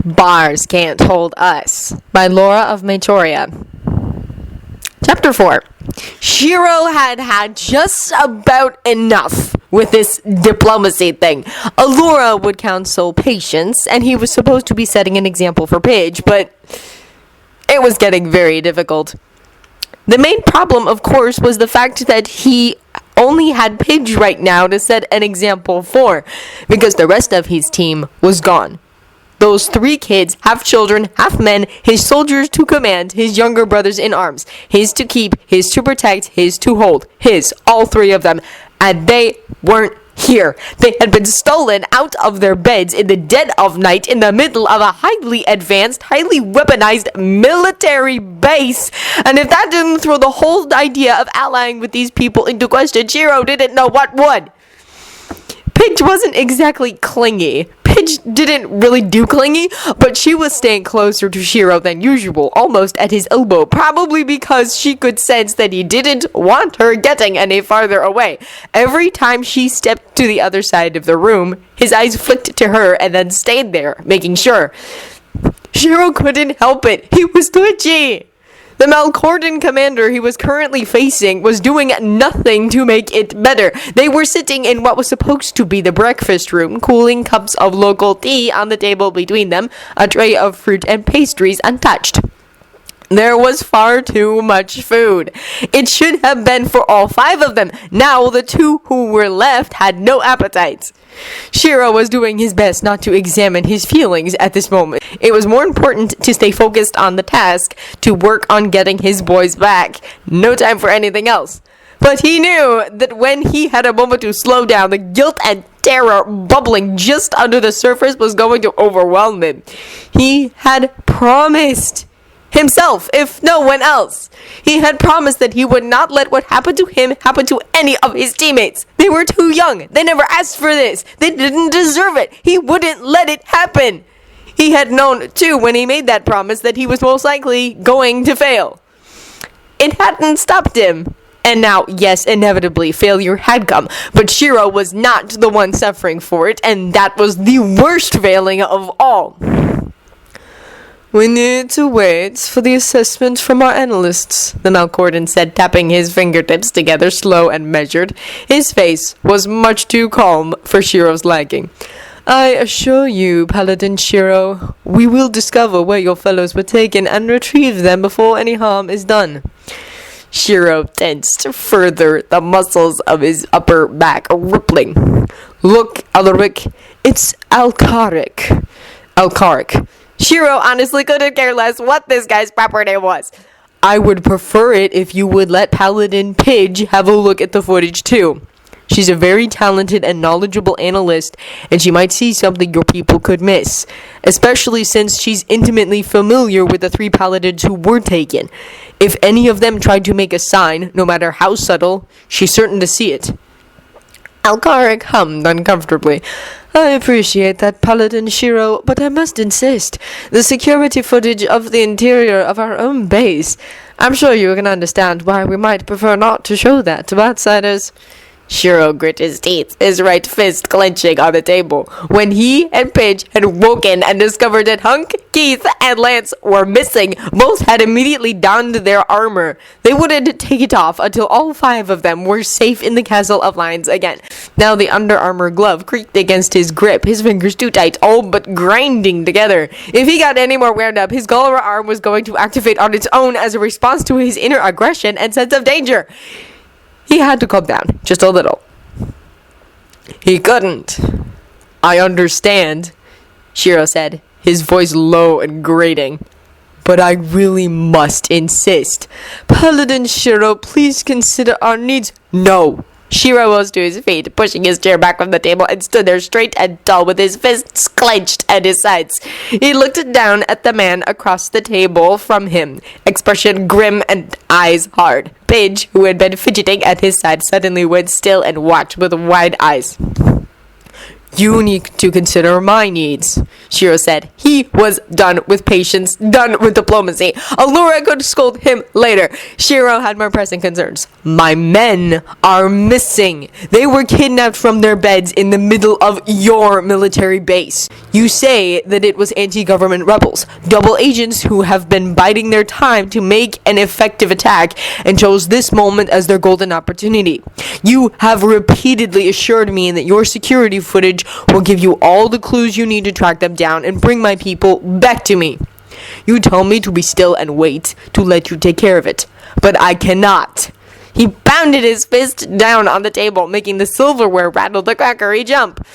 Bars Can't Hold Us by Laura of Matoria. Chapter 4. Shiro had just about enough with this diplomacy thing. Allura would counsel patience, and he was supposed to be setting an example for Pidge, but it was getting very difficult. The main problem, of course, was the fact that he only had Pidge right now to set an example for, because the rest of his team was gone. Those 3 kids, half children, half men, his soldiers to command, his younger brothers in arms, his to keep, his to protect, his to hold, his, all 3 of them, and they weren't here. They had been stolen out of their beds in the dead of night in the middle of a highly advanced, highly weaponized military base. And if that didn't throw the whole idea of allying with these people into question, Shiro didn't know what would. Pidge wasn't exactly clingy. Pidge didn't really do clingy, but she was staying closer to Shiro than usual, almost at his elbow, probably because she could sense that he didn't want her getting any farther away. Every time she stepped to the other side of the room, his eyes flicked to her and then stayed there, making sure. Shiro couldn't help it. He was twitchy. The Malcordon commander he was currently facing was doing nothing to make it better. They were sitting in what was supposed to be the breakfast room, cooling cups of local tea on the table between them, a tray of fruit and pastries untouched. There was far too much food. It should have been for all 5 of them. Now the 2 who were left had no appetites. Shiro was doing his best not to examine his feelings at this moment. It was more important to stay focused on the task, to work on getting his boys back. No time for anything else. But he knew that when he had a moment to slow down, the guilt and terror bubbling just under the surface was going to overwhelm him. He had promised himself, if no one else. He had promised that he would not let what happened to him happen to any of his teammates. They were too young. They never asked for this. They didn't deserve it. He wouldn't let it happen. He had known, too, when he made that promise, that he was most likely going to fail. It hadn't stopped him. And now, yes, inevitably, failure had come. But Shiro was not the one suffering for it, and that was the worst failing of all. We need to wait for the assessment from our analysts, the Malcordon said, tapping his fingertips together slow and measured. His face was much too calm for Shiro's liking. I assure you, Paladin Shiro, we will discover where your fellows were taken and retrieve them before any harm is done. Shiro tensed further, the muscles of his upper back rippling. Look, Alaric, it's Alcaric. Shiro honestly couldn't care less what this guy's proper name was. I would prefer it if you would let Paladin Pidge have a look at the footage too. She's a very talented and knowledgeable analyst, and she might see something your people could miss, especially since she's intimately familiar with the 3 paladins who were taken. If any of them tried to make a sign, no matter how subtle, she's certain to see it. Alcaric hummed uncomfortably. I appreciate that, Paladin Shiro, but I must insist. The security footage of the interior of our own base. I'm sure you can understand why we might prefer not to show that to outsiders. Shiro grit his teeth, his right fist clenching on the table. When he and Pidge had woken and discovered that Hunk, Keith, and Lance were missing, both had immediately donned their armor. They wouldn't take it off until all 5 of them were safe in the Castle of Lions again. Now the Under Armour glove creaked against his grip, his fingers too tight, all but grinding together. If he got any more wound up, his Galra arm was going to activate on its own as a response to his inner aggression and sense of danger. He had to calm down, just a little. He couldn't. I understand, Shiro said, his voice low and grating. But I really must insist. Paladin Shiro, please consider our needs. No. Shiro rose to his feet, pushing his chair back from the table, and stood there straight and tall with his fists clenched at his sides. He looked down at the man across the table from him, expression grim and eyes hard. Pidge, who had been fidgeting at his side, suddenly went still and watched with wide eyes. You need to consider my needs, Shiro said. He was done with patience, done with diplomacy. Allura could scold him later. Shiro had more pressing concerns. My men are missing. They were kidnapped from their beds in the middle of your military base. You say that it was anti-government rebels, double agents who have been biding their time to make an effective attack and chose this moment as their golden opportunity. You have repeatedly assured me that your security footage will give you all the clues you need to track them down and bring my people back to me. You tell me to be still and wait to let you take care of it, but I cannot. He pounded his fist down on the table, making the silverware rattle the crackery jump.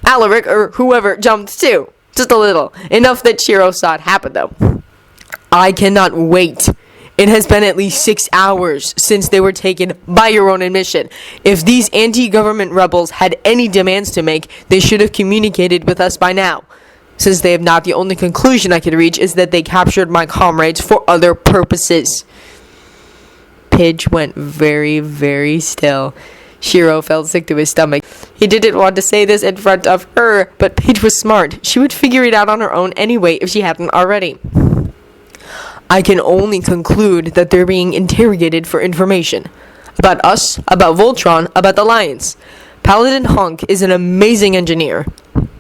Alaric, or whoever, jumped too. Just a little. Enough that Shiro saw it happen, though. I cannot wait. It has been at least 6 hours since they were taken by your own admission. If these anti-government rebels had any demands to make, they should have communicated with us by now. Since they have not, the only conclusion I can reach is that they captured my comrades for other purposes. Pidge went very, very still. Shiro felt sick to his stomach. He didn't want to say this in front of her, but Pidge was smart. She would figure it out on her own anyway if she hadn't already. I can only conclude that they're being interrogated for information. About us, about Voltron, about the Lions. Paladin Hunk is an amazing engineer.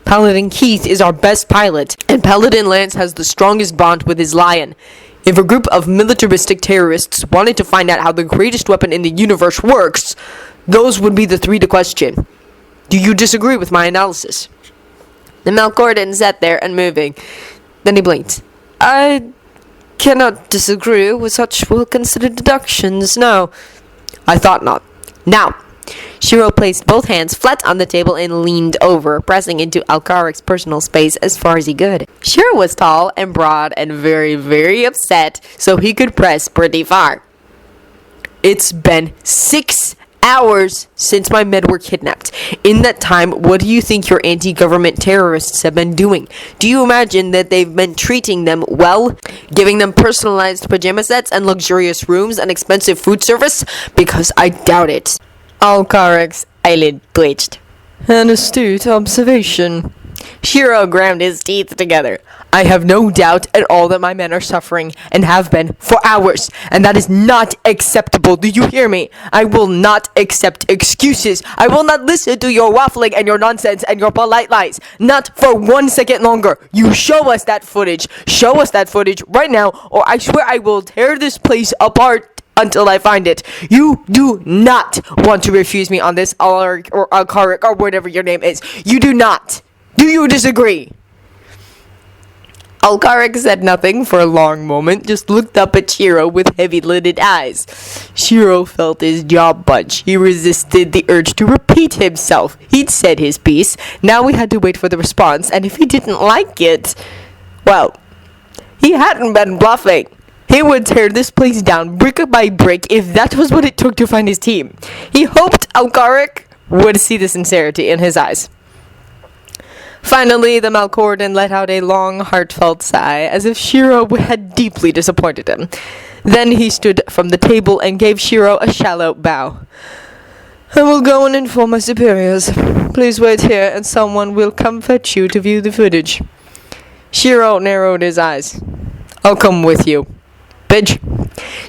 Paladin Keith is our best pilot, and Paladin Lance has the strongest bond with his lion. If a group of militaristic terrorists wanted to find out how the greatest weapon in the universe works, those would be the three to question. Do you disagree with my analysis? The Malcordan sat there unmoving. Then he blinked. I cannot disagree with such well-considered deductions, no. I thought not. Now, Shiro placed both hands flat on the table and leaned over, pressing into Alcaric's personal space as far as he could. Shiro was tall and broad and very, very upset, so he could press pretty far. It's been 6 hours since my men were kidnapped. In that time, what do you think your anti-government terrorists have been doing? Do you imagine that they've been treating them well? Giving them personalized pajama sets and luxurious rooms and expensive food service? Because I doubt it. Alcaric's eyelid twitched. An astute observation. Shiro ground his teeth together. I have no doubt at all that my men are suffering, and have been for hours, and that is not acceptable. Do you hear me? I will not accept excuses. I will not listen to your waffling and your nonsense and your polite lies. Not for 1 second longer. You show us that footage. Show us that footage right now, or I swear I will tear this place apart until I find it. You do not want to refuse me on this, Alaric or Alcaric or whatever your name is. You do not. Do you disagree? Alcaric said nothing for a long moment, just looked up at Shiro with heavy-lidded eyes. Shiro felt his jaw bunch. He resisted the urge to repeat himself. He'd said his piece. Now we had to wait for the response, and if he didn't like it, well, he hadn't been bluffing. He would tear this place down brick by brick if that was what it took to find his team. He hoped Alcaric would see the sincerity in his eyes. Finally, the Malcordan let out a long, heartfelt sigh, as if Shiro had deeply disappointed him. Then he stood from the table and gave Shiro a shallow bow. I will go and inform my superiors. Please wait here, and someone will come fetch you to view the footage. Shiro narrowed his eyes. I'll come with you. Pidge.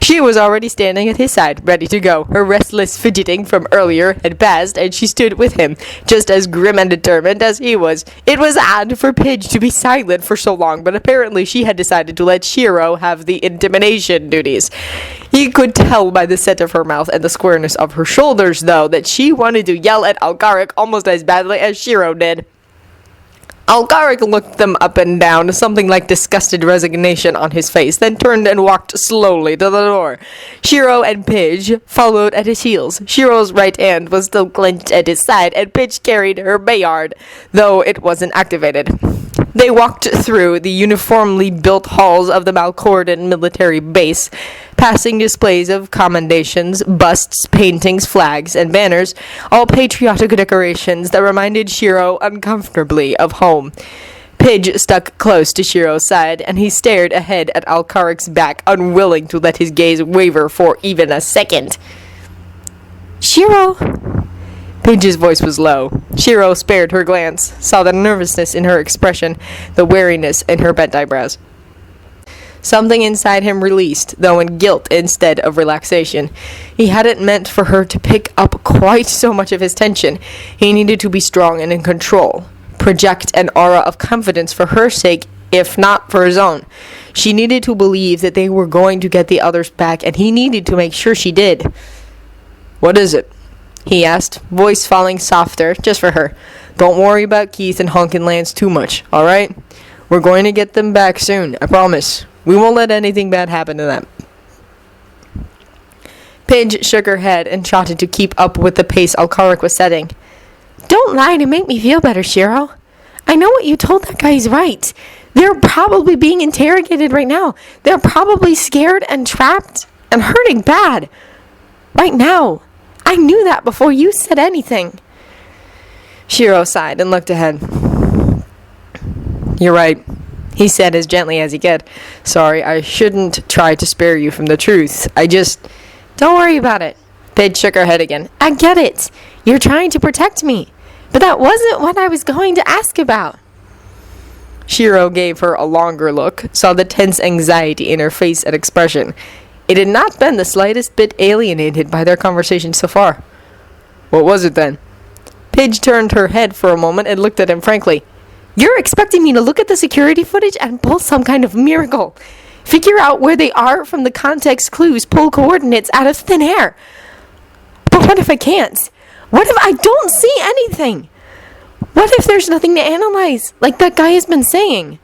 She was already standing at his side, ready to go. Her restless fidgeting from earlier had passed, and she stood with him, just as grim and determined as he was. It was odd for Pidge to be silent for so long, but apparently she had decided to let Shiro have the intimidation duties. He could tell by the set of her mouth and the squareness of her shoulders, though, that she wanted to yell at Alcaric almost as badly as Shiro did. Alcaric looked them up and down, something like disgusted resignation on his face, then turned and walked slowly to the door. Shiro and Pidge followed at his heels. Shiro's right hand was still clenched at his side, and Pidge carried her bayard, though it wasn't activated. They walked through the uniformly built halls of the Malcordan military base, passing displays of commendations, busts, paintings, flags, and banners, all patriotic decorations that reminded Shiro uncomfortably of home. Pidge stuck close to Shiro's side, and he stared ahead at Alcaric's back, unwilling to let his gaze waver for even a second. Shiro! Paige's voice was low. Shiro spared her glance, saw the nervousness in her expression, the wariness in her bent eyebrows. Something inside him released, though in guilt instead of relaxation. He hadn't meant for her to pick up quite so much of his tension. He needed to be strong and in control, project an aura of confidence for her sake, if not for his own. She needed to believe that they were going to get the others back, and he needed to make sure she did. "What is it?" he asked, voice falling softer, just for her. "Don't worry about Keith and Hunk and Lance too much, alright? We're going to get them back soon, I promise. We won't let anything bad happen to them." Paige shook her head and trotted to keep up with the pace Alcaric was setting. "Don't lie to make me feel better, Shiro. I know what you told that guy is right. They're probably being interrogated right now. They're probably scared and trapped and hurting bad. Right now. I knew that before you said anything." Shiro sighed and looked ahead. "You're right," he said as gently as he could. "Sorry, I shouldn't try to spare you from the truth. Don't worry about it." Paige shook her head again. "I get it. You're trying to protect me. But that wasn't what I was going to ask about." Shiro gave her a longer look, saw the tense anxiety in her face and expression. It had not been the slightest bit alienated by their conversation so far. "What was it then?" Paige turned her head for a moment and looked at him frankly. "You're expecting me to look at the security footage and pull some kind of miracle. Figure out where they are from the context clues, pull coordinates out of thin air. But what if I can't? What if I don't see anything? What if there's nothing to analyze, like that guy has been saying?"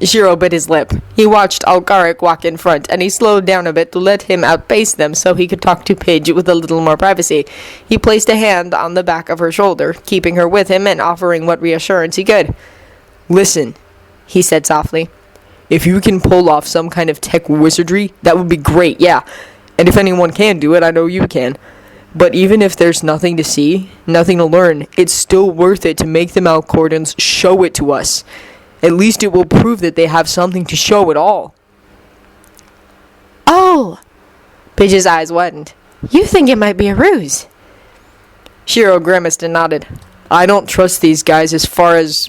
Shiro bit his lip. He watched Alcaric walk in front, and he slowed down a bit to let him outpace them so he could talk to Paige with a little more privacy. He placed a hand on the back of her shoulder, keeping her with him and offering what reassurance he could. "Listen," he said softly. "If you can pull off some kind of tech wizardry, that would be great, yeah. And if anyone can do it, I know you can. But even if there's nothing to see, nothing to learn, it's still worth it to make the Malcordons show it to us. At least it will prove that they have something to show at all." "Oh!" Paige's eyes widened. "You think it might be a ruse?" Shiro grimaced and nodded. "I don't trust these guys as far as...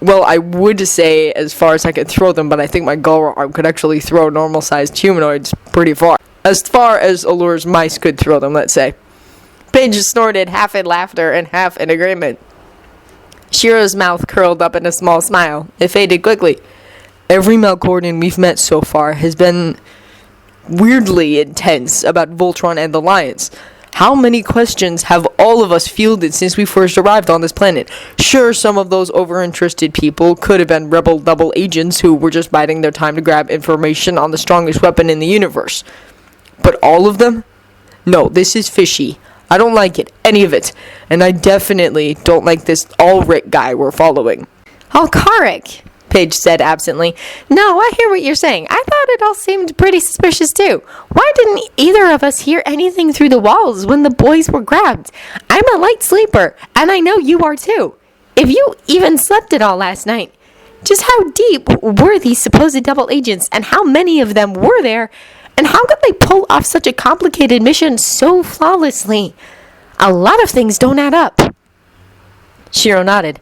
Well, I would say as far as I could throw them, but I think my gull arm could actually throw normal-sized humanoids pretty far. As far as Allure's mice could throw them, let's say." Paige snorted, half in laughter and half in agreement. Shiro's mouth curled up in a small smile. It faded quickly. "Every Malcordon we've met so far has been weirdly intense about Voltron and the Alliance. How many questions have all of us fielded since we first arrived on this planet? Sure, some of those overinterested people could have been rebel double agents who were just biding their time to grab information on the strongest weapon in the universe. But all of them? No, this is fishy. I don't like it, any of it. And I definitely don't like this Ulrich guy we're following." "Alcaric," Paige said absently. "No, I hear what you're saying. I thought it all seemed pretty suspicious too. Why didn't either of us hear anything through the walls when the boys were grabbed? I'm a light sleeper, and I know you are too. If you even slept at all last night. Just how deep were these supposed double agents, and how many of them were there? And how could they pull off such a complicated mission so flawlessly? A lot of things don't add up." Shiro nodded.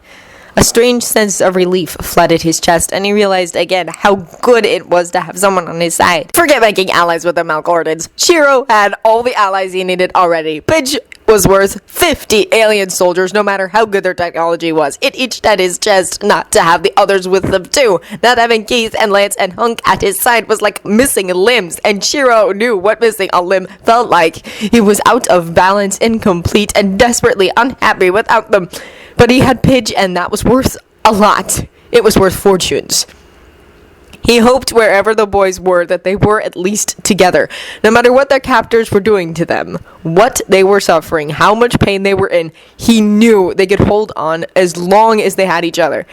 A strange sense of relief flooded his chest, and he realized again how good it was to have someone on his side. Forget making allies with the Malcordons. Shiro had all the allies he needed already. Paige was worth 50 alien soldiers, no matter how good their technology was. It itched at his chest not to have the others with them too. Not having Keith and Lance and Hunk at his side was like missing limbs, and Shiro knew what missing a limb felt like. He was out of balance, incomplete, and desperately unhappy without them. But he had Paige, and that was worth a lot. It was worth fortunes. He hoped wherever the boys were that they were at least together, no matter what their captors were doing to them, what they were suffering, how much pain they were in. He knew they could hold on as long as they had each other.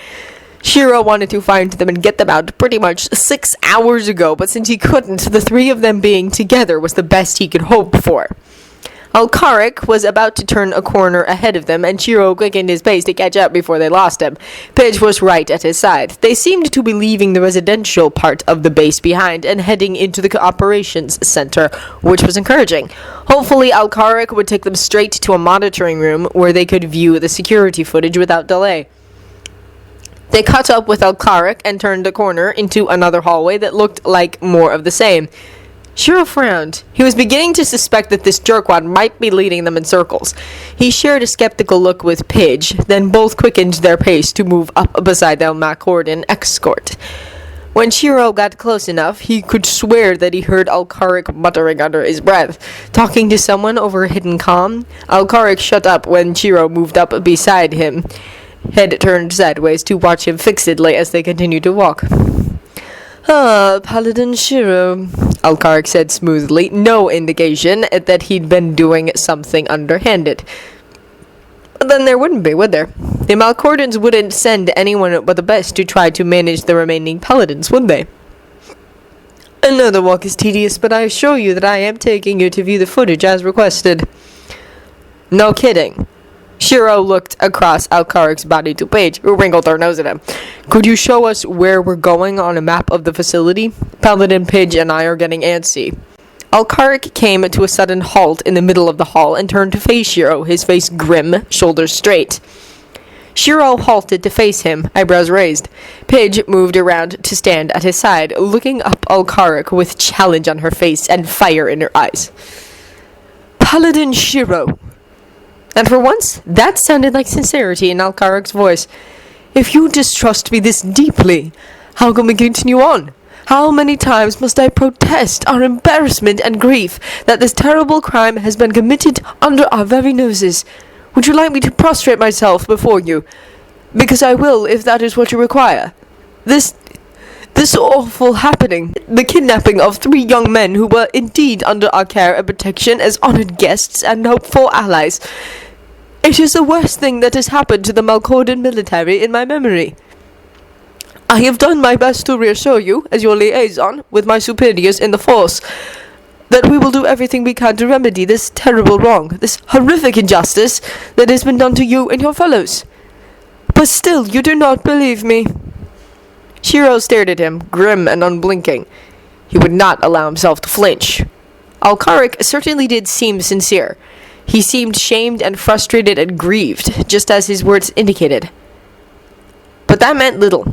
Shiro wanted to find them and get them out pretty much 6 hours ago, but since he couldn't, the three of them being together was the best he could hope for. Alcaric was about to turn a corner ahead of them, and Shiro quickened his pace to catch up before they lost him. Pidge was right at his side. They seemed to be leaving the residential part of the base behind and heading into the operations center, which was encouraging. Hopefully, Alcaric would take them straight to a monitoring room where they could view the security footage without delay. They caught up with Alcaric and turned a corner into another hallway that looked like more of the same. Shiro frowned. He was beginning to suspect that this jerkwad might be leading them in circles. He shared a skeptical look with Pidge, then both quickened their pace to move up beside the Malcorden escort. When Shiro got close enough, he could swear that he heard Alcaric muttering under his breath, talking to someone over a hidden comm. Alcaric shut up when Shiro moved up beside him, head turned sideways to watch him fixedly as they continued to walk. "Ah, Paladin Shiro," Alcaric said smoothly, no indication that he'd been doing something underhanded. But then there wouldn't be, would there? The Malcordans wouldn't send anyone but the best to try to manage the remaining paladins, would they? "I know the walk is tedious, but I assure you that I am taking you to view the footage as requested." "No kidding." Shiro looked across Alcaric's body to Pidge, who wrinkled her nose at him. "Could you show us where we're going on a map of the facility? Paladin Pidge and I are getting antsy." Alcaric came to a sudden halt in the middle of the hall and turned to face Shiro, his face grim, shoulders straight. Shiro halted to face him, eyebrows raised. Pidge moved around to stand at his side, looking up Alcaric with challenge on her face and fire in her eyes. "Paladin Shiro." And for once, that sounded like sincerity in Alcaric's voice. "If you distrust me this deeply, how can we continue on? How many times must I protest our embarrassment and grief that this terrible crime has been committed under our very noses? Would you like me to prostrate myself before you? Because I will, if that is what you require. This awful happening, the kidnapping of 3 young men who were indeed under our care and protection as honored guests and hopeful allies. It is the worst thing that has happened to the Malcorden military in my memory. I have done my best to reassure you, as your liaison with my superiors in the force, that we will do everything we can to remedy this terrible wrong, this horrific injustice that has been done to you and your fellows. But still, you do not believe me." Shiro stared at him, grim and unblinking. He would not allow himself to flinch. Alcaric certainly did seem sincere. He seemed shamed and frustrated and grieved, just as his words indicated. But that meant little.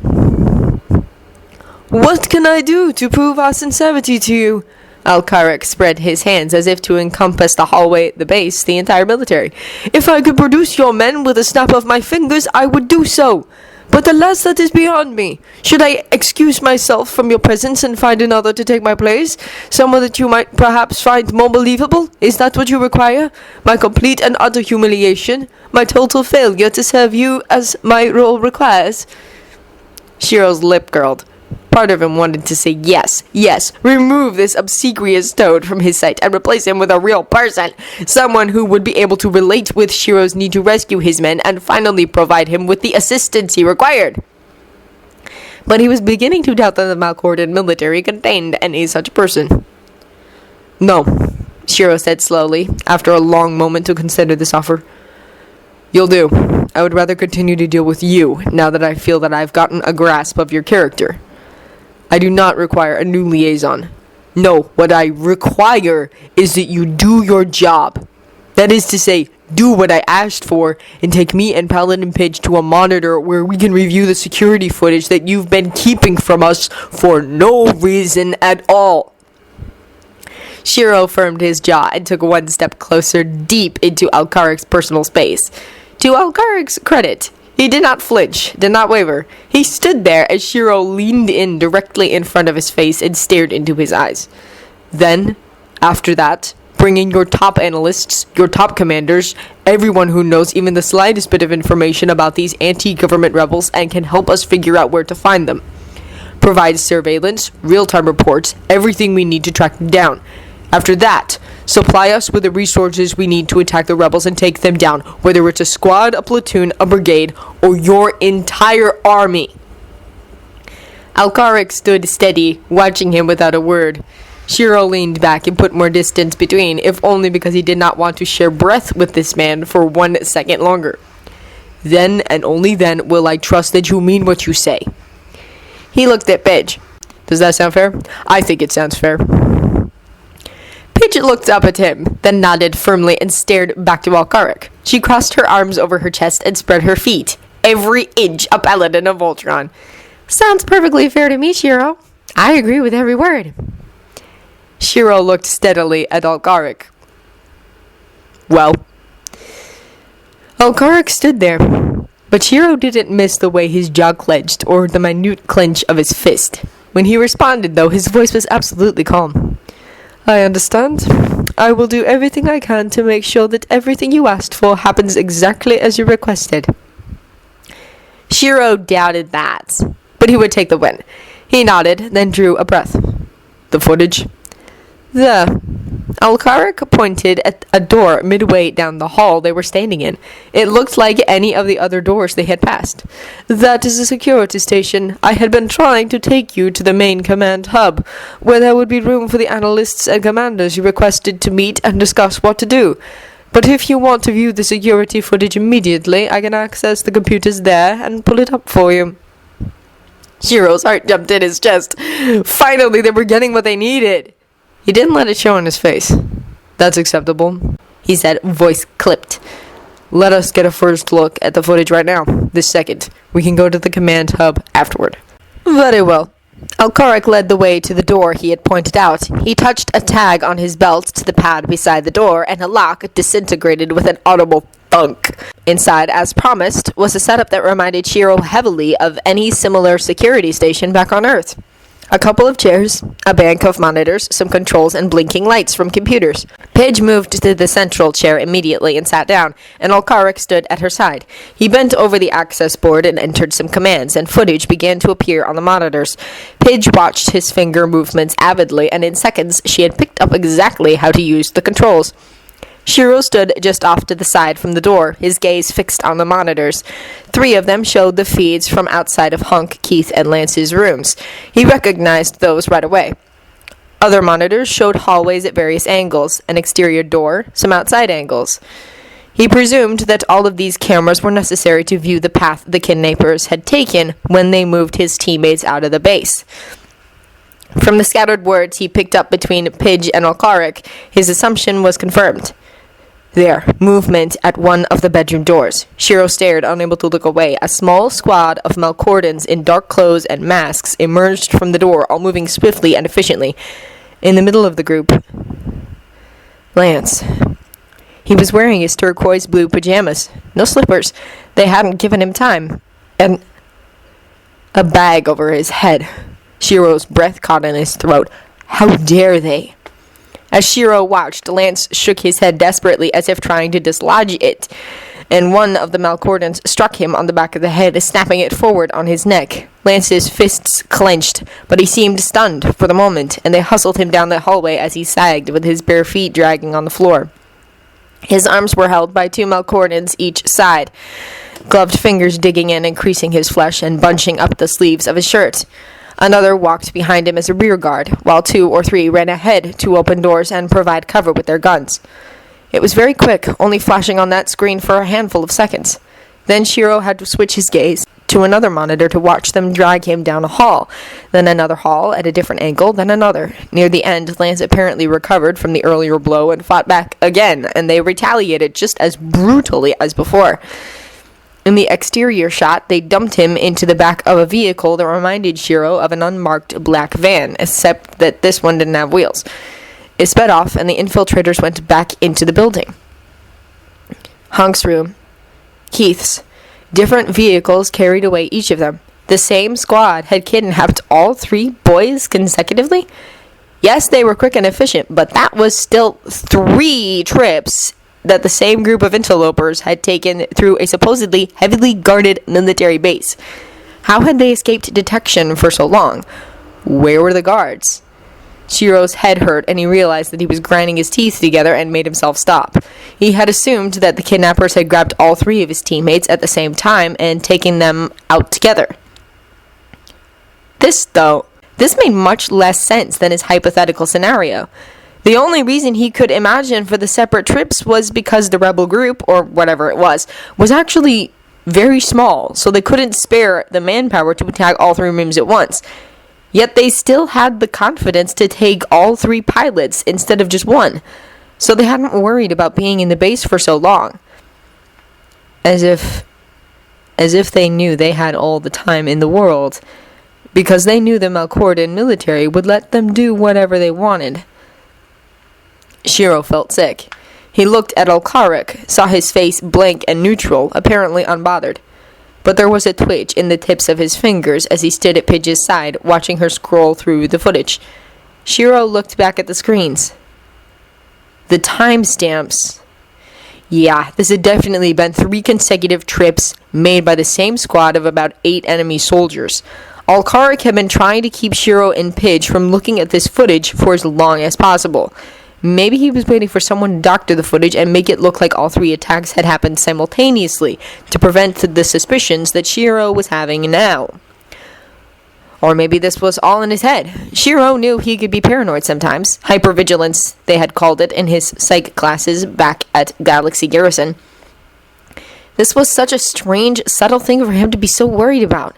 "What can I do to prove our sincerity to you?" Alcaric spread his hands as if to encompass the hallway, the base, the entire military. "If I could produce your men with a snap of my fingers, I would do so. But alas, that is beyond me. Should I excuse myself from your presence and find another to take my place? Someone that you might perhaps find more believable? Is that what you require? My complete and utter humiliation? My total failure to serve you as my role requires?" Shiro's lip curled. Part of him wanted to say yes, remove this obsequious toad from his sight and replace him with a real person, someone who would be able to relate with Shiro's need to rescue his men and finally provide him with the assistance he required. But he was beginning to doubt that the Malcorden military contained any such person. "No," Shiro said slowly, after a long moment to consider this offer. "You'll do. I would rather continue to deal with you, now that I feel that I've gotten a grasp of your character. I do not require a new liaison. No, what I require is that you do your job. That is to say, do what I asked for and take me and Paladin Pidge to a monitor where we can review the security footage that you've been keeping from us for no reason at all." Shiro firmed his jaw and took one step closer, deep into Alcaric's personal space. To Alcaric's credit, he did not flinch, did not waver. He stood there as Shiro leaned in directly in front of his face and stared into his eyes. Then, after that, bring in your top analysts, your top commanders, everyone who knows even the slightest bit of information about these anti-government rebels and can help us figure out where to find them. Provide surveillance, real-time reports, everything we need to track them down. After that, supply us with the resources we need to attack the rebels and take them down, whether it's a squad, a platoon, a brigade, or your entire army. Alcaric stood steady, watching him without a word. Shiro leaned back and put more distance between, if only because he did not want to share breath with this man for 1 second longer. Then and only then will I trust that you mean what you say. He looked at Pidge. Does that sound fair? I think it sounds fair. Pidge looked up at him, then nodded firmly and stared back to Alcaric. She crossed her arms over her chest and spread her feet, every inch a paladin of Voltron. Sounds perfectly fair to me, Shiro. I agree with every word. Shiro looked steadily at Alcaric. Well? Alcaric stood there, but Shiro didn't miss the way his jaw clenched or the minute clench of his fist. When he responded, though, his voice was absolutely calm. I understand. I will do everything I can to make sure that everything you asked for happens exactly as you requested. Shiro doubted that, but he would take the win. He nodded, then drew a breath. The footage? There. Alcaric pointed at a door midway down the hall they were standing in. It looked like any of the other doors they had passed. That is a security station. I had been trying to take you to the main command hub, where there would be room for the analysts and commanders you requested to meet and discuss what to do. But if you want to view the security footage immediately, I can access the computers there and pull it up for you. Shiro's heart jumped in his chest. Finally, they were getting what they needed. He didn't let it show on his face. That's acceptable, he said, voice clipped. Let us get a first look at the footage right now, this second. We can go to the command hub afterward. Very well. Alcaric led the way to the door he had pointed out. He touched a tag on his belt to the pad beside the door, and a lock disintegrated with an audible thunk. Inside, as promised, was a setup that reminded Shiro heavily of any similar security station back on Earth. A couple of chairs, a bank of monitors, some controls, and blinking lights from computers. Pidge moved to the central chair immediately and sat down, and Alcaric stood at her side. He bent over the access board and entered some commands, and footage began to appear on the monitors. Pidge watched his finger movements avidly, and in seconds she had picked up exactly how to use the controls. Shiro stood just off to the side from the door, his gaze fixed on the monitors. 3 of them showed the feeds from outside of Hunk, Keith, and Lance's rooms. He recognized those right away. Other monitors showed hallways at various angles, an exterior door, some outside angles. He presumed that all of these cameras were necessary to view the path the kidnappers had taken when they moved his teammates out of the base. From the scattered words he picked up between Pidge and Alcaric, his assumption was confirmed. There, movement at one of the bedroom doors. Shiro stared, unable to look away. A small squad of Malcordans in dark clothes and masks emerged from the door, all moving swiftly and efficiently. In the middle of the group, Lance. He was wearing his turquoise blue pajamas. No slippers. They hadn't given him time. And a bag over his head. Shiro's breath caught in his throat. How dare they? As Shiro watched, Lance shook his head desperately as if trying to dislodge it, and one of the Malcordans struck him on the back of the head, snapping it forward on his neck. Lance's fists clenched, but he seemed stunned for the moment, and they hustled him down the hallway as he sagged with his bare feet dragging on the floor. His arms were held by 2 Malcordans each side, gloved fingers digging in and creasing his flesh and bunching up the sleeves of his shirt. Another walked behind him as a rear guard, while 2 or 3 ran ahead to open doors and provide cover with their guns. It was very quick, only flashing on that screen for a handful of seconds. Then Shiro had to switch his gaze to another monitor to watch them drag him down a hall, then another hall at a different angle, then another. Near the end, Lance apparently recovered from the earlier blow and fought back again, and they retaliated just as brutally as before. In the exterior shot, they dumped him into the back of a vehicle that reminded Shiro of an unmarked black van, except that this one didn't have wheels. It sped off, and the infiltrators went back into the building. Hunk's room. Keith's. Different vehicles carried away each of them. The same squad had kidnapped all 3 boys consecutively? Yes, they were quick and efficient, but that was still 3 trips that the same group of interlopers had taken through a supposedly heavily guarded military base. How had they escaped detection for so long? Where were the guards? Shiro's head hurt, and he realized that he was grinding his teeth together and made himself stop. He had assumed that the kidnappers had grabbed all 3 of his teammates at the same time and taken them out together. This, though, This made much less sense than his hypothetical scenario. The only reason he could imagine for the separate trips was because the rebel group, or whatever it was actually very small, so they couldn't spare the manpower to attack all 3 rooms at once. Yet they still had the confidence to take all 3 pilots instead of just 1, so they hadn't worried about being in the base for so long. As if they knew they had all the time in the world, because they knew the Malcordan military would let them do whatever they wanted. Shiro felt sick. He looked at Alcaric, saw his face blank and neutral, apparently unbothered. But there was a twitch in the tips of his fingers as he stood at Pidge's side, watching her scroll through the footage. Shiro looked back at the screens. The timestamps. Yeah, this had definitely been 3 consecutive trips made by the same squad of about 8 enemy soldiers. Alcaric had been trying to keep Shiro and Pidge from looking at this footage for as long as possible. Maybe he was waiting for someone to doctor the footage and make it look like all 3 attacks had happened simultaneously to prevent the suspicions that Shiro was having now. Or maybe this was all in his head. Shiro knew he could be paranoid sometimes. Hypervigilance, they had called it in his psych classes back at Galaxy Garrison. This was such a strange, subtle thing for him to be so worried about.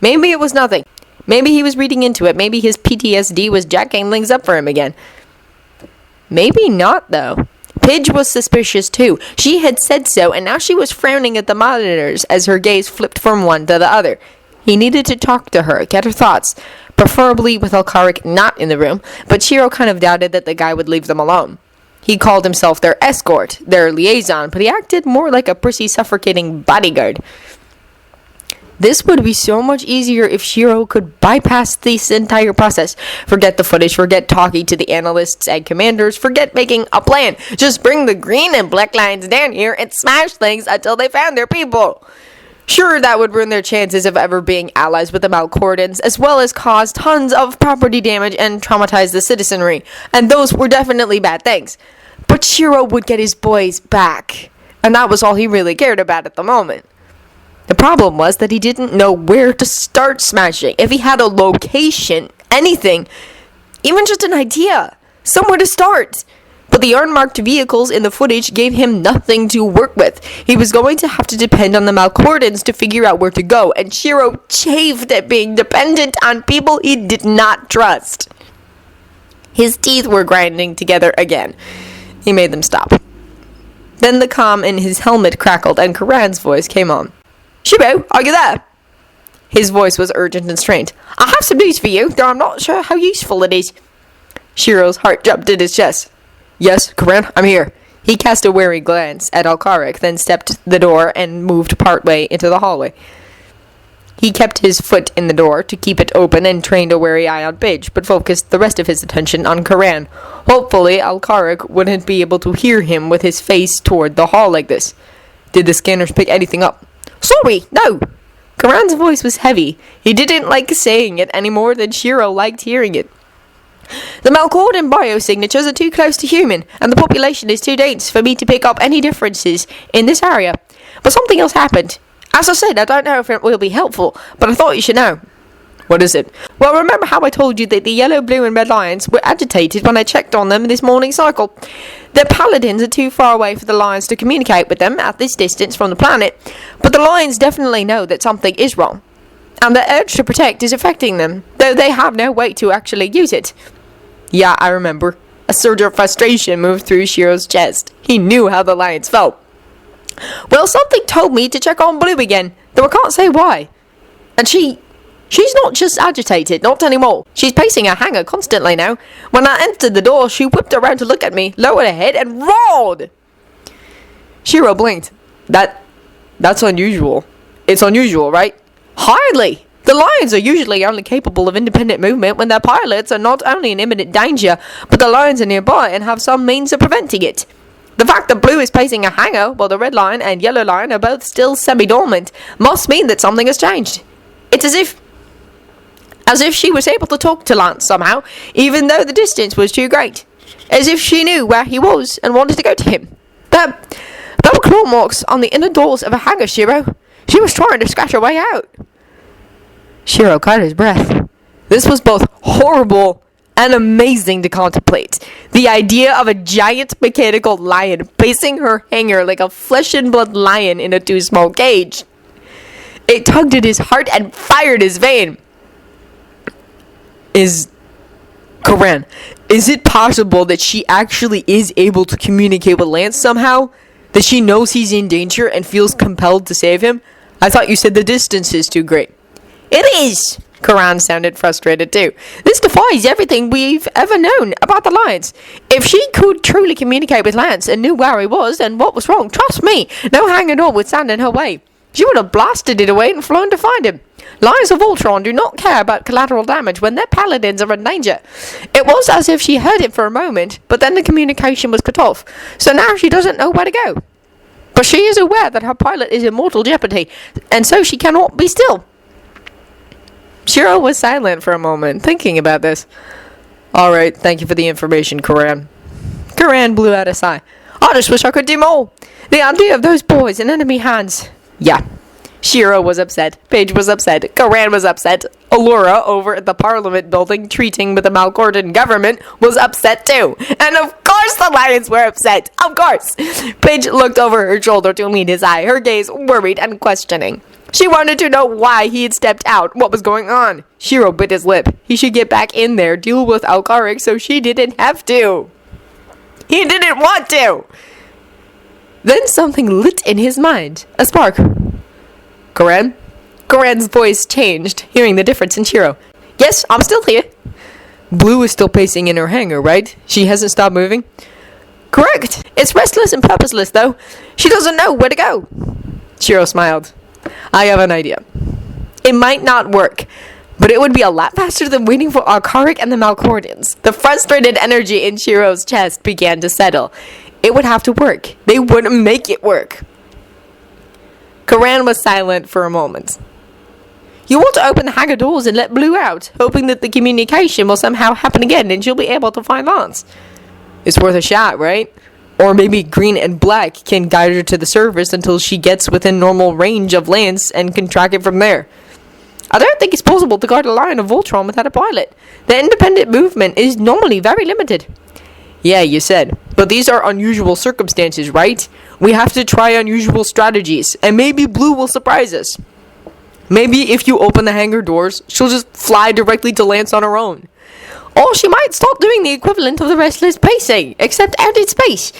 Maybe it was nothing. Maybe he was reading into it. Maybe his PTSD was jacking things up for him again. Maybe not, though. Pidge was suspicious, too. She had said so, and now she was frowning at the monitors as her gaze flipped from one to the other. He needed to talk to her, get her thoughts, preferably with Alcaric not in the room, but Shiro kind of doubted that the guy would leave them alone. He called himself their escort, their liaison, but he acted more like a prissy, suffocating bodyguard. This would be so much easier if Shiro could bypass this entire process. Forget the footage, forget talking to the analysts and commanders, forget making a plan. Just bring the green and black lines down here and smash things until they found their people. Sure, that would ruin their chances of ever being allies with the Malcordans, as well as cause tons of property damage and traumatize the citizenry. And those were definitely bad things. But Shiro would get his boys back. And that was all he really cared about at the moment. The problem was that he didn't know where to start smashing. If he had a location, anything, even just an idea, somewhere to start. But the unmarked vehicles in the footage gave him nothing to work with. He was going to have to depend on the Malcordans to figure out where to go, and Shiro chafed at being dependent on people he did not trust. His teeth were grinding together again. He made them stop. Then the comm in his helmet crackled, and Karan's voice came on. Shiro, are you there? His voice was urgent and strained. I have some news for you, though I'm not sure how useful it is. Shiro's heart jumped in his chest. Yes, Karan, I'm here. He cast a wary glance at Alcaric, then stepped the door and moved partway into the hallway. He kept his foot in the door to keep it open and trained a wary eye on Pidge, but focused the rest of his attention on Karan. Hopefully, Alcaric wouldn't be able to hear him with his face toward the hall like this. Did the scanners pick anything up? Sorry, no. Karan's voice was heavy. He didn't like saying it any more than Shiro liked hearing it. The Malcordan biosignatures are too close to human, and the population is too dense for me to pick up any differences in this area. But something else happened. As I said, I don't know if it will be helpful, but I thought you should know. What is it? Well, remember how I told you that the yellow, blue, and red lions were agitated when I checked on them in this morning cycle? The paladins are too far away for the lions to communicate with them at this distance from the planet, but the lions definitely know that something is wrong, and the urge to protect is affecting them, though they have no way to actually use it. Yeah, I remember. A surge of frustration moved through Shiro's chest. He knew how the lions felt. Well, something told me to check on Blue again, though I can't say why. And she's not just agitated, not anymore. She's pacing her hangar constantly now. When I entered the door, she whipped around to look at me, lowered her head, and roared! Shiro blinked. That's unusual. It's unusual, right? Hardly! The lions are usually only capable of independent movement when their pilots are not only in imminent danger, but the lions are nearby and have some means of preventing it. The fact that Blue is pacing a hangar while the red lion and yellow lion are both still semi-dormant must mean that something has changed. It's as if she was able to talk to Lance somehow, even though the distance was too great. As if she knew where he was and wanted to go to him. There were claw marks on the inner doors of a hangar, Shiro. She was trying to scratch her way out. Shiro caught his breath. This was both horrible and amazing to contemplate. The idea of a giant mechanical lion pacing her hangar like a flesh and blood lion in a too small cage. It tugged at his heart and fired his vein. Corinne, is it possible that she actually is able to communicate with Lance somehow? That she knows he's in danger and feels compelled to save him? I thought you said the distance is too great. It is! Karan sounded frustrated too. This defies everything we've ever known about the Lions. If she could truly communicate with Lance and knew where he was and what was wrong, trust me, no hang at all would stand in her way. She would have blasted it away and flown to find him. Lions of Ultron do not care about collateral damage when their paladins are in danger. It was as if she heard him for a moment, but then the communication was cut off. So now she doesn't know where to go. But she is aware that her pilot is in mortal jeopardy, and so she cannot be still. Shiro was silent for a moment, thinking about this. Alright, thank you for the information, Karan. Karan blew out a sigh. I just wish I could do more. The idea of those boys in enemy hands. Yeah. Shiro was upset. Paige was upset. Karan was upset. Allura, over at the Parliament building treating with the Malcordan government, was upset too. And of course the Lions were upset. Of course. Paige looked over her shoulder to meet his eye, her gaze worried and questioning. She wanted to know why he had stepped out, what was going on. Shiro bit his lip. He should get back in there, deal with Alcaric so she didn't have to. He didn't want to. Then something lit in his mind. A spark. Karan? Karan's voice changed, hearing the difference in Shiro. Yes, I'm still here. Blue is still pacing in her hangar, right? She hasn't stopped moving? Correct. It's restless and purposeless, though. She doesn't know where to go. Shiro smiled. I have an idea. It might not work, but it would be a lot faster than waiting for Alcaric and the Malcordans. The frustrated energy in Shiro's chest began to settle. It would have to work. They wouldn't make it work. Karan was silent for a moment. You want to open the hangar doors and let Blue out, hoping that the communication will somehow happen again and she'll be able to find Lance. It's worth a shot, right? Or maybe Green and Black can guide her to the surface until she gets within normal range of Lance and can track it from there. I don't think it's possible to guard a Lion of Voltron without a pilot. Their independent movement is normally very limited. Yeah, you said. But these are unusual circumstances, right? We have to try unusual strategies, and maybe Blue will surprise us. Maybe if you open the hangar doors, she'll just fly directly to Lance on her own. Or she might start doing the equivalent of the restless pacing, except out in space.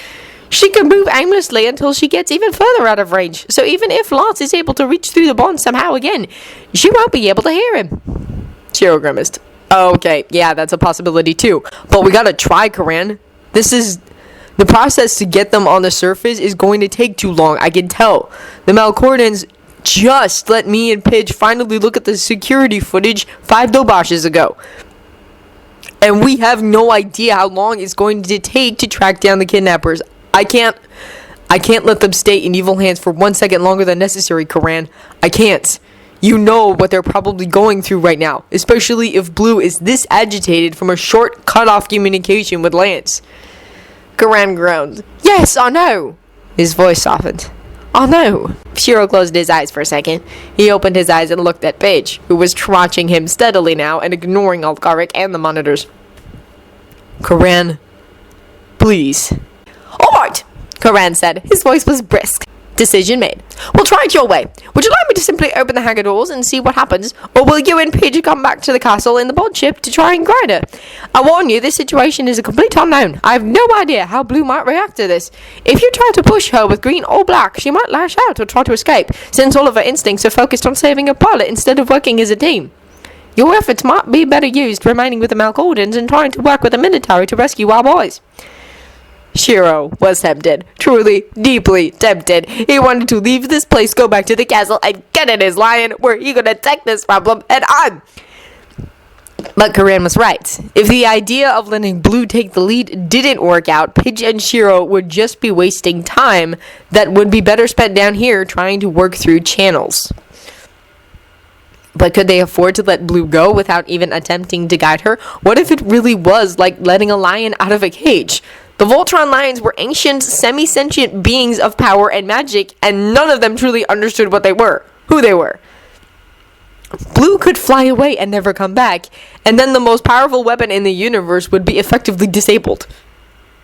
She can move aimlessly until she gets even further out of range, so even if Lance is able to reach through the bond somehow again, she won't be able to hear him. Shiro grimaced. Okay, yeah, that's a possibility too. But we gotta try, Karan. The process to get them on the surface is going to take too long, I can tell. The Malcordans just let me and Pidge finally look at the security footage 5 Dobashes ago. And we have no idea how long it's going to take to track down the kidnappers. I can't let them stay in evil hands for 1 second longer than necessary, Karan. I can't. You know what they're probably going through right now, especially if Blue is this agitated from a short cut-off communication with Lance. Karan groaned. Yes, I know. His voice softened. I know. Shiro closed his eyes for a second. He opened his eyes and looked at Paige, who was watching him steadily now and ignoring Alcaric and the monitors. Karan, please. All right, Karan said. His voice was brisk. Decision made. We'll try it your way. Would you like me to simply open the hangar doors and see what happens, or will you and Paige come back to the castle in the pod ship to try and grind her? I warn you, this situation is a complete unknown. I have no idea how Blue might react to this. If you try to push her with Green or Black, she might lash out or try to escape, since all of her instincts are focused on saving her pilot instead of working as a team. Your efforts might be better used remaining with the Malcordans and trying to work with the military to rescue our boys. Shiro was tempted. Truly, deeply tempted. He wanted to leave this place, go back to the castle, and get in his lion, where he could attack this problem head on. But Karan was right. If the idea of letting Blue take the lead didn't work out, Pidge and Shiro would just be wasting time that would be better spent down here trying to work through channels. But could they afford to let Blue go without even attempting to guide her? What if it really was like letting a lion out of a cage? The Voltron lions were ancient, semi-sentient beings of power and magic, and none of them truly understood what they were, who they were. Blue could fly away and never come back, and then the most powerful weapon in the universe would be effectively disabled.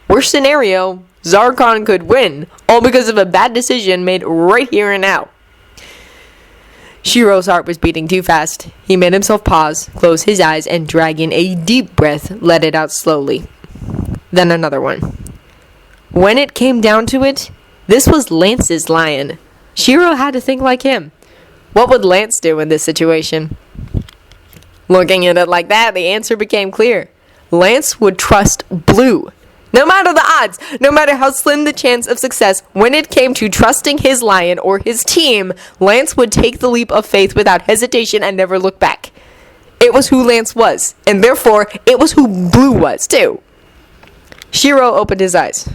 Worst scenario, Zarkon could win, all because of a bad decision made right here and now. Shiro's heart was beating too fast. He made himself pause, close his eyes, and dragging a deep breath, let it out slowly. Then another one. When it came down to it, this was Lance's lion. Shiro had to think like him. What would Lance do in this situation? Looking at it like that, the answer became clear. Lance would trust Blue. No matter the odds, no matter how slim the chance of success, when it came to trusting his lion or his team, Lance would take the leap of faith without hesitation and never look back. It was who Lance was, and therefore, it was who Blue was, too. Shiro opened his eyes.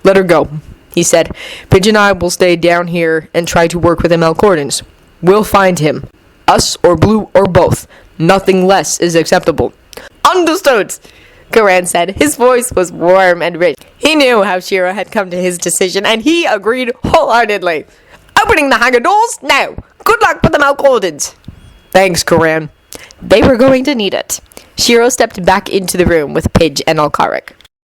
Let her go, he said. Pidge and I will stay down here and try to work with the Melkordans. We'll find him. Us or Blue or both. Nothing less is acceptable. Understood, Karan said. His voice was warm and rich. He knew how Shiro had come to his decision, and he agreed wholeheartedly. Opening the hangar doors now. Good luck with the Melkordans. Thanks, Karan. They were going to need it. Shiro stepped back into the room with Pidge and Alkarik.